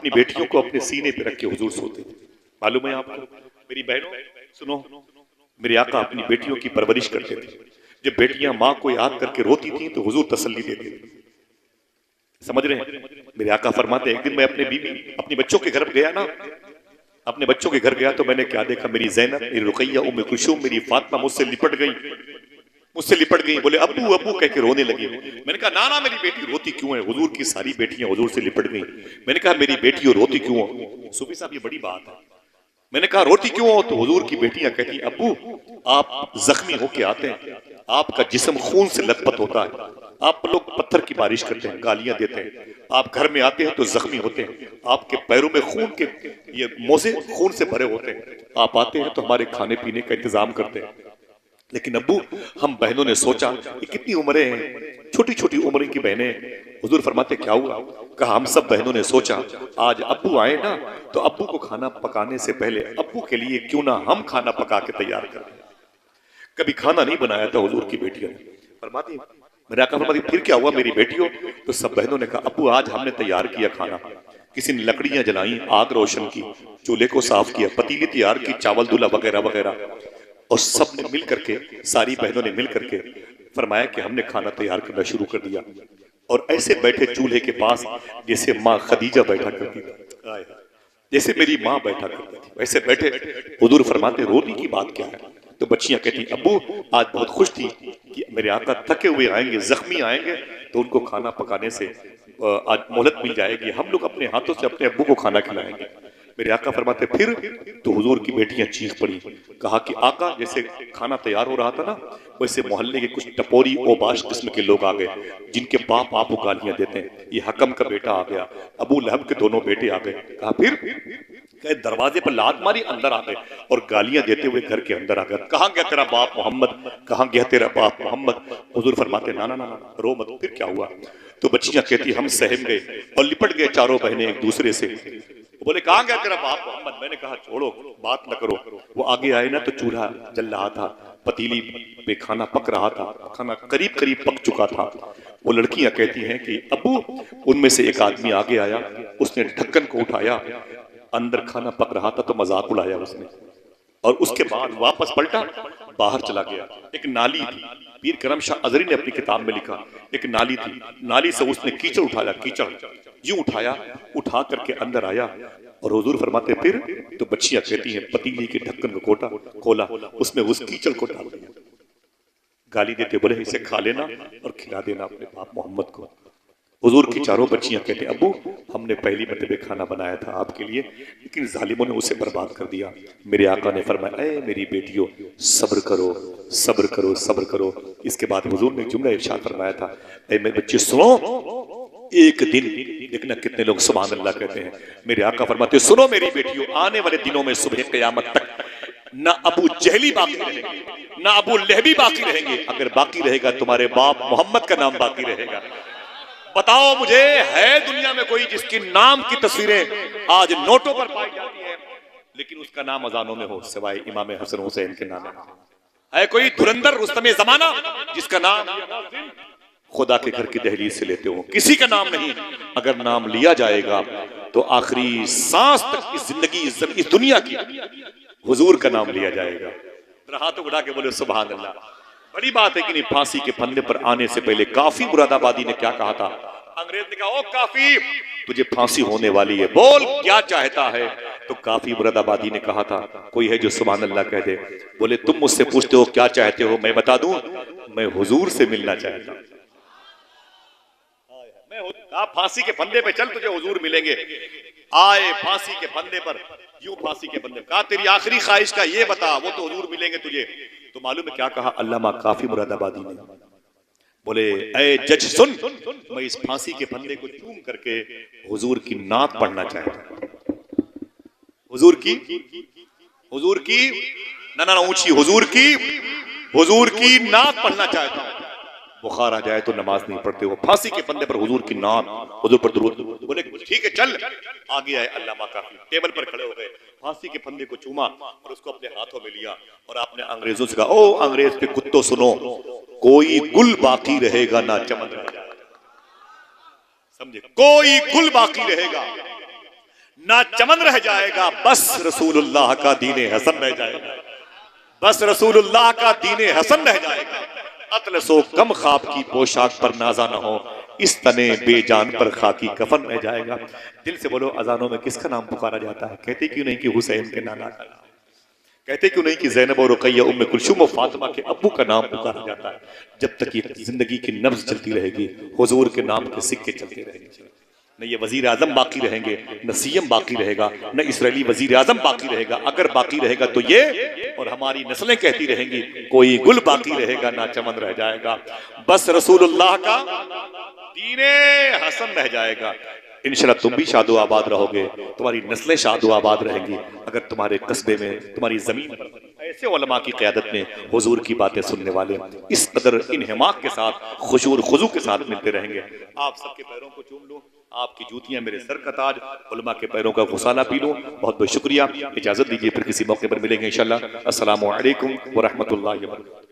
अपनी बेटियों को अपने सीने पे रख के हुजूर सोते थे। मालूम है आपको मेरी बहनों, सुनो, मेरे आका अपनी बेटियों की परवरिश करते थे। जब बेटियां माँ को याद करके रोती थी तो हुजूर तसल्ली देते थे। समझ रहे हैं? मेरे आका फरमाते एक दिन मैं अपने बच्चों के घर गया ना, अपने बच्चों के घर गया तो मैंने क्या देखा, मेरी ज़ैनब, मेरी रुकैया, उम्मे कुलसूम, मेरी फातिमा मुझसे लिपट गई, बोले अब्बू अब्बू कह के रोने लगी। मैंने कहा ना ना मेरी बेटी रोती क्यों है, हुजूर की सारी बेटियां हुजूर से लिपट गई। मैंने कहा मेरी बेटी रोती क्यों हो? सूफी साहब ये बड़ी बात है। मैंने कहा रोती क्यों हो? तो हुजूर की बेटियां कहती अब्बू आप जख्मी होके आते हैं, आपका जिस्म खून से लथपथ होता है, आप लोग पत्थर की बारिश करते हैं, गालियां देते हैं, आप घर में आते हैं तो जख्मी होते हैं, आपके पैरों में खून के ये मोजे खून से भरे होते हैं, आप आते हैं तो हमारे खाने पीने का इंतजाम करते हैं। लेकिन अब्बू हम बहनों ने सोचा कि कितनी उम्रें हैं, छोटी छोटी उम्र की बहनें। हुजूर फरमाते क्या हुआ? कहा हम सब बहनों ने सोचा आज अब्बू आए ना तो अब्बू को खाना पकाने से पहले अब्बू के लिए क्यों ना हम खाना पका के तैयार करें। कभी खाना नहीं बनाया था हुजूर की बेटियों ने। फरमाती मेरे आका फरमाती फिर क्या हुआ मेरी बेटियों? तो सब बहनों ने कहा अब्बू आज हमने तैयार किया खाना, किसी ने लकड़ियां जलाई, आग रोशन की, चूल्हे को साफ किया, पतीली तैयार की, चावल दूल्हा वगैरह वगैरह, और सब ने मिल करके, सारी बहनों ने मिल करके फरमाया कि हमने खाना तैयार करना शुरू कर दिया। और ऐसे बैठे चूल्हे के पास जैसे माँ खदीजा बैठा करती थी, जैसे मेरी माँ बैठा करती थी वैसे बैठे। हुजूर फरमाते रोने की बात क्या है? तो बच्चियां कहती अब्बू आज बहुत खुश थी कि मेरे आका थके हुए आएंगे, जख्मी आएंगे तो उनको खाना पकाने से आज मोहलत मिल जाएगी, हम लोग अपने हाथों से अपने अब्बू को खाना खिलाएंगे। मेरे आका फरमाते फिर? तो हुजूर की बेटियां चीख पड़ी, कहा कि आका जैसे खाना तैयार हो रहा था ना वैसे मोहल्ले के कुछ टपोरी ओबाश किस्म के लोग आ गए जिनके बाप आपको गालियां देते हैं, ये हकम का बेटा आ गया, अबू लहब के दोनों बेटे आ गए। कहा फिर? कहे दरवाजे पर लात मारी, अंदर आ गए और गालियां देते हुए घर के अंदर आ गए। कहां गया तेरा बाप मोहम्मद, कहां गया तेरा बाप मोहम्मद? हुजूर फरमाते ना ना ना ना रो मत। फिर क्या हुआ? तो बच्चियां कहती हम सहम गए और लिपट गए चारों बहनें एक दूसरे से। बोले कहां गया तेरा बाप मोहम्मद? मैंने कहा छोड़ो बात न करो। वो आगे आए ना तो चूल्हा जल रहा था, पतीली पे खाना पक रहा था, खाना करीब करीब पक चुका था। वो लड़कियां कहती हैं कि अब्बू, उनमें से एक आदमी आगे आया, उसने ढक्कन को उठाया, अंदर खाना पक रहा था तो मजाक उड़ाया उसने, और उसके बाद वापस पलटा, बाहर चला गया। एक नाली थी, पीर करम शाह अजरी ने अपनी किताब में लिखा, एक नाली थी, नाली से उसने कीचड़ उठाया, कीचड़ यूं उठाया, उठा करके अंदर आया। और हुजूर फरमाते फिर? तो बच्चियां कहती हैं पतीली के ढक्कन को खोला, उसमें उस कीचड़ को डाल दिया। गाली देते बोले इसे खा लेना और खिला देना अपने बाप मोहम्मद को। हुजूर की चारों बच्चियां कहते अब्बू हमने पहली मरतबे खाना बनाया था आपके लिए, लेकिन जालिमों ने उसे बर्बाद कर दिया। मेरे आका ने फरमाया ऐ मेरी बेटियों सब्र करो, सब्र करो, सब्र करो। इसके बाद हुजूर ने जुमला इरशाद फरमाया था, ऐ मेरे बच्चे सुनो, एक दिन, देखना कितने लोग सुभान अल्लाह कहते हैं। मेरे आका फरमाते सुनो मेरी बेटियों, आने वाले दिनों में सुबह क़यामत तक ना अबू जहली बाकी रहेंगे, ना अबू लहबी बाकी रहेंगे, अगर बाकी रहेगा तुम्हारे बाप मोहम्मद का नाम बाकी रहेगा। बताओ मुझे, है दुनिया में कोई जिसके नाम की तस्वीरें आज नोटों पर पाई जाती है लेकिन उसका नाम अजानों में हो, सिवाय इमाम हसन हुसैन के नाम? है कोई धुरंधर रुस्तमे जमाना जिसका नाम खुदा के घर की दहलीज से लेते हो? किसी का नाम नहीं। अगर नाम लिया जाएगा तो आखिरी सांस तक की जिंदगी इस दुनिया की हुजूर का नाम लिया जाएगा। हाथ उठा के बोले सुभान अल्लाह। बड़ी बात है कि नहीं, फांसी के फंदे पर आने से पहले काफी मुरादाबादी ने क्या कहा था? अंग्रेज ने कहा ओ काफी तुझे फांसी होने वाली है, बोल क्या चाहता है? तो काफी मुरादाबादी ने कहा था कोई है जो सुभान अल्लाह कह दे? बोले तुम मुझसे पूछते हो क्या चाहते हो, मैं बता दूं, मैं हुजूर से मिलना चाहता हूं। आप फांसी के फंदे पे चल, तुझे हुजूर मिलेंगे। आए फांसी के फंदे पर, यूं फांसी के फंदे, कहा तेरी आखिरी ख्वाहिश का ये बता, वो तो हुजूर मिलेंगे तुझे। तो मालूम है क्या कहा अल्लामा काफी मुरादाबादी ने? बोले ऐ जज सुन, मैं इस फांसी के फंदे को चूम करके हुजूर की नात पढ़ना चाहता हूं। हुजूर की ना ना ऊंची, हुजूर की नात पढ़ना चाहता हूं। बुखार आ जाए तो नमाज नहीं पढ़ते हो, फांसी के फंदे पर हुजूर की नात, हुजूर पर दुरूद। बोले ठीक है चल। आगे आए अल्लामा काफी, टेबल पर खड़े हो गए, फांसी के फंदे को चूमा और उसको अपने हाथों में लिया और आपने अंग्रेजों से कहा ओ अंग्रेज के कुत्तों सुनो, कोई गुल बाकी रहेगा ना चमन रह जाएगा। समझे? कोई गुल बाकी रहेगा ना चमन रह जाएगा, बस रसूलुल्लाह का दीने हसन रह जाएगा, बस रसूलुल्लाह का दीने हसन रह जाएगा। अतलसो कम ख्वाब की पोशाक पर नाजा न हो, इस तने बेजान पर खाकी कफन रह जाएगा। दिल से बोलो, अजानों में किसका नाम पुकारा जाता है? कहते क्यों नहीं कि हुसैन के नाना का नाम? कहते क्यों नहीं कि ज़ैनब और रुकैया, उम्मे कुलसूम और फातिमा के अब्बू का नाम पुकारा जाता है? जब तक ये जिंदगी की नब्ज चलती रहेगी, हुजूर के नाम के सिक्के चलते रहेंगे। न ये वजीर आजम बाकी रहेंगे, न सीएम बाकी रहेगा, न इसराइली वजीर आजम बाकी रहेगा। अगर बाकी रहेगा तो ये, और हमारी नस्लें कहती रहेंगी, कोई गुल बाकी रहेगा ना चमन रह जाएगा, बस रसूलुल्लाह का दीने हसन रह जाएगा। इंशाल्लाह तुम भी शादो आबाद रहोगे, तुम्हारी नस्लें शादो आबाद रहेंगी अगर तुम्हारे कस्बे में, तुम्हारी जमीन पर ऐसे उलमा की क़यादत में हुजूर की बातें सुनने वाले इस कदर इन्हिमाक के साथ, खुशूर खुजू के साथ मिलते रहेंगे। आप सबके पैरों को चूम लूं, आपकी जूतियां मेरे सर का ताज, उलमा के पैरों का गुसाला पी लूं। बहुत बहुत शुक्रिया, इजाजत दीजिए, फिर किसी मौके पर मिलेंगे इंशाल्लाह। अस्सलामु अलैकुम व रहमतुल्लाहि व बरकातहू।